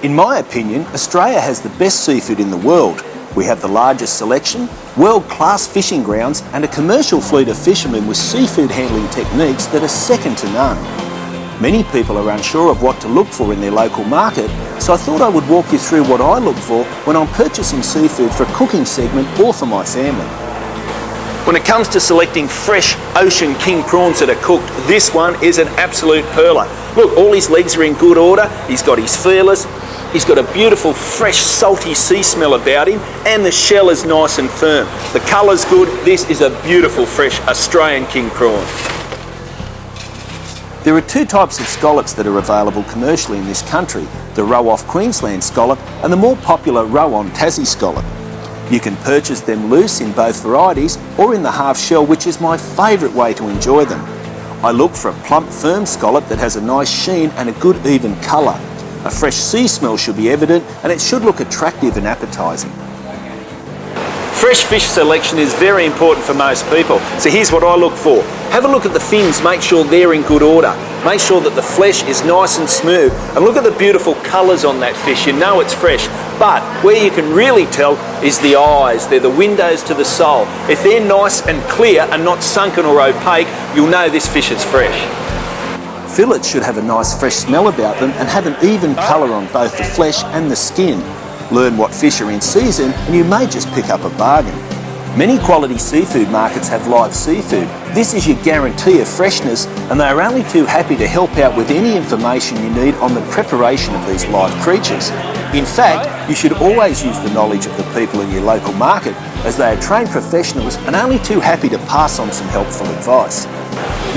In my opinion, Australia has the best seafood in the world. We have the largest selection, world-class fishing grounds and a commercial fleet of fishermen with seafood handling techniques that are second to none. Many people are unsure of what to look for in their local market, so I thought I would walk you through what I look for when I'm purchasing seafood for a cooking segment or for my family. When it comes to selecting fresh ocean king prawns that are cooked, this one is an absolute pearler. Look, all his legs are in good order, he's got his feelers, he's got a beautiful fresh salty sea smell about him, and the shell is nice and firm. The colour's good. This is a beautiful fresh Australian king prawn. There are two types of scallops that are available commercially in this country, the roe-off Queensland scallop and the more popular roe-on Tassie scallop. You can purchase them loose in both varieties or in the half shell, which is my favourite way to enjoy them. I look for a plump firm scallop that has a nice sheen and a good even colour. A fresh sea smell should be evident and it should look attractive and appetising. Fresh fish selection is very important for most people, so here's what I look for. Have a look at the fins, make sure they're in good order. Make sure that the flesh is nice and smooth, and look at the beautiful colours on that fish. You know it's fresh, but where you can really tell is the eyes. They're the windows to the soul. If they're nice and clear and not sunken or opaque, you'll know this fish is fresh. Fillets should have a nice fresh smell about them and have an even colour on both the flesh and the skin. Learn what fish are in season and you may just pick up a bargain. Many quality seafood markets have live seafood. This is your guarantee of freshness, and they are only too happy to help out with any information you need on the preparation of these live creatures. In fact, you should always use the knowledge of the people in your local market, as they are trained professionals and only too happy to pass on some helpful advice.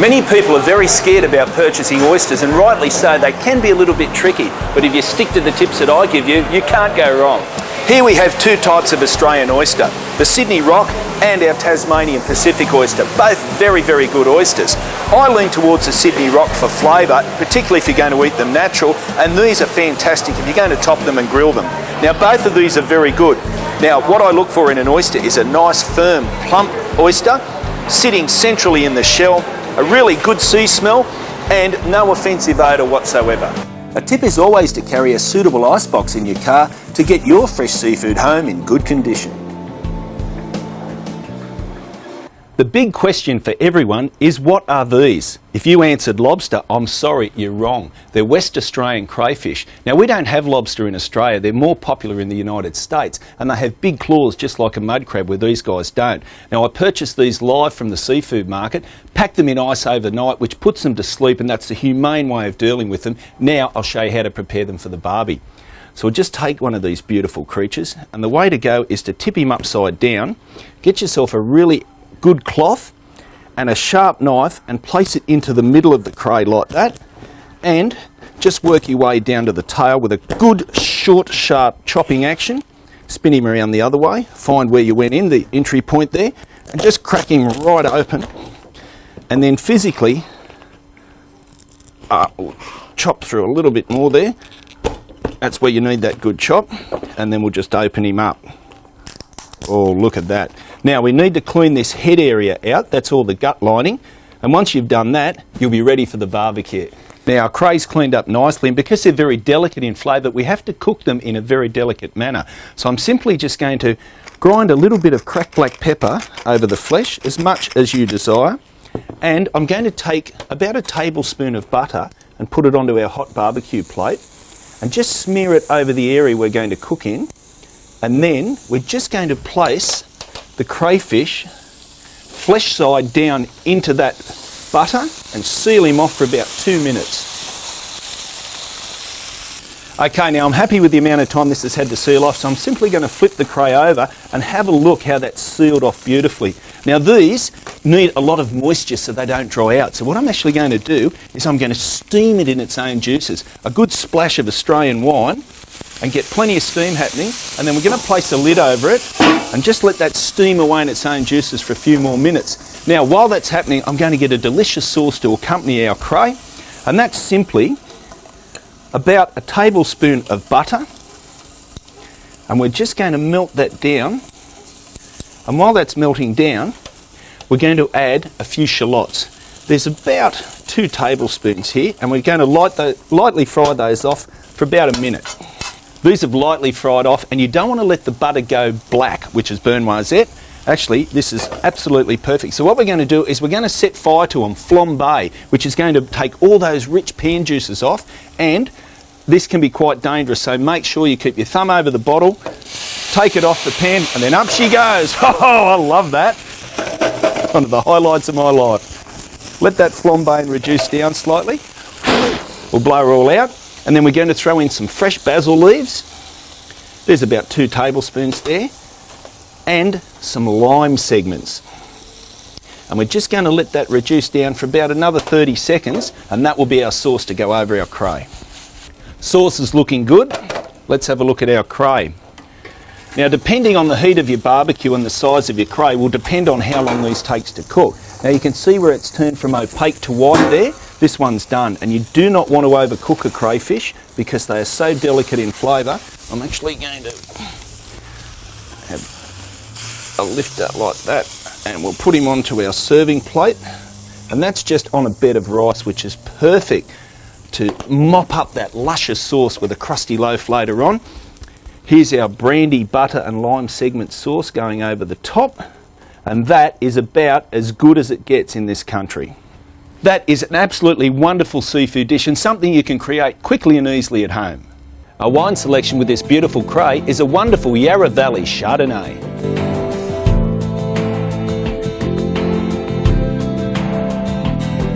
Many people are very scared about purchasing oysters, and rightly so. They can be a little bit tricky, but if you stick to the tips that I give you, you can't go wrong. Here we have two types of Australian oyster, the Sydney Rock and our Tasmanian Pacific oyster, both very, very good oysters. I lean towards the Sydney Rock for flavour, particularly if you're going to eat them natural, and these are fantastic if you're going to top them and grill them. Now, both of these are very good. Now, what I look for in an oyster is a nice, firm, plump oyster, sitting centrally in the shell, a really good sea smell, and no offensive odour whatsoever. A tip is always to carry a suitable icebox in your car to get your fresh seafood home in good condition. The big question for everyone is, what are these? If you answered lobster, I'm sorry, you're wrong. They're West Australian crayfish. Now, we don't have lobster in Australia. They're more popular in the United States, and they have big claws just like a mud crab, where these guys don't. Now, I purchased these live from the seafood market, packed them in ice overnight, which puts them to sleep, and that's the humane way of dealing with them. Now, I'll show you how to prepare them for the barbie. So we'll just take one of these beautiful creatures, and the way to go is to tip him upside down, get yourself a really good cloth and a sharp knife and place it into the middle of the cray like that, and just work your way down to the tail with a good short sharp chopping action. Spin him around the other way, find where you went in, the entry point there, and just crack him right open, and then physically chop through a little bit more there. That's where you need that good chop, and then we'll just open him up. Oh, look at that. Now, we need to clean this head area out. That's all the gut lining. And once you've done that, you'll be ready for the barbecue. Now, our cray's cleaned up nicely, and because they're very delicate in flavour, we have to cook them in a very delicate manner. So I'm simply just going to grind a little bit of cracked black pepper over the flesh, as much as you desire. And I'm going to take about a tablespoon of butter and put it onto our hot barbecue plate, and just smear it over the area we're going to cook in. And then we're just going to place the crayfish flesh side down into that butter and seal him off for about 2 minutes. Okay, now I'm happy with the amount of time this has had to seal off, so I'm simply going to flip the cray over and have a look how that's sealed off beautifully. Now, these need a lot of moisture so they don't dry out. So what I'm actually going to do is I'm going to steam it in its own juices. A good splash of Australian wine, and get plenty of steam happening, and then we're going to place a lid over it and just let that steam away in its own juices for a few more minutes. Now, while that's happening, I'm going to get a delicious sauce to accompany our cray, and that's simply about a tablespoon of butter, and we're just going to melt that down. And while that's melting down, we're going to add a few shallots. There's about 2 tablespoons here, and we're going to lightly fry those off for about a minute. These have lightly fried off, and you don't want to let the butter go black, which is burn noisette. Actually, this is absolutely perfect. So what we're going to do is we're going to set fire to them, flambe, which is going to take all those rich pan juices off, and this can be quite dangerous, so make sure you keep your thumb over the bottle, take it off the pan, and then up she goes. Oh, I love that. One of the highlights of my life. Let that flambe reduce down slightly. We'll blow her all out, and then we're going to throw in some fresh basil leaves. There's about 2 tablespoons there. And some lime segments. And we're just going to let that reduce down for about another 30 seconds, and that will be our sauce to go over our cray. Sauce is looking good. Let's have a look at our cray. Now, depending on the heat of your barbecue and the size of your cray will depend on how long these takes to cook. Now you can see where it's turned from opaque to white there. This one's done, and you do not want to overcook a crayfish because they are so delicate in flavour. I'm actually going to I'll lift that like that, and we'll put him onto our serving plate, and that's just on a bed of rice, which is perfect to mop up that luscious sauce with a crusty loaf later on. Here's our brandy, butter and lime segment sauce going over the top, and that is about as good as it gets in this country. That is an absolutely wonderful seafood dish and something you can create quickly and easily at home. Our wine selection with this beautiful cray is a wonderful Yarra Valley Chardonnay.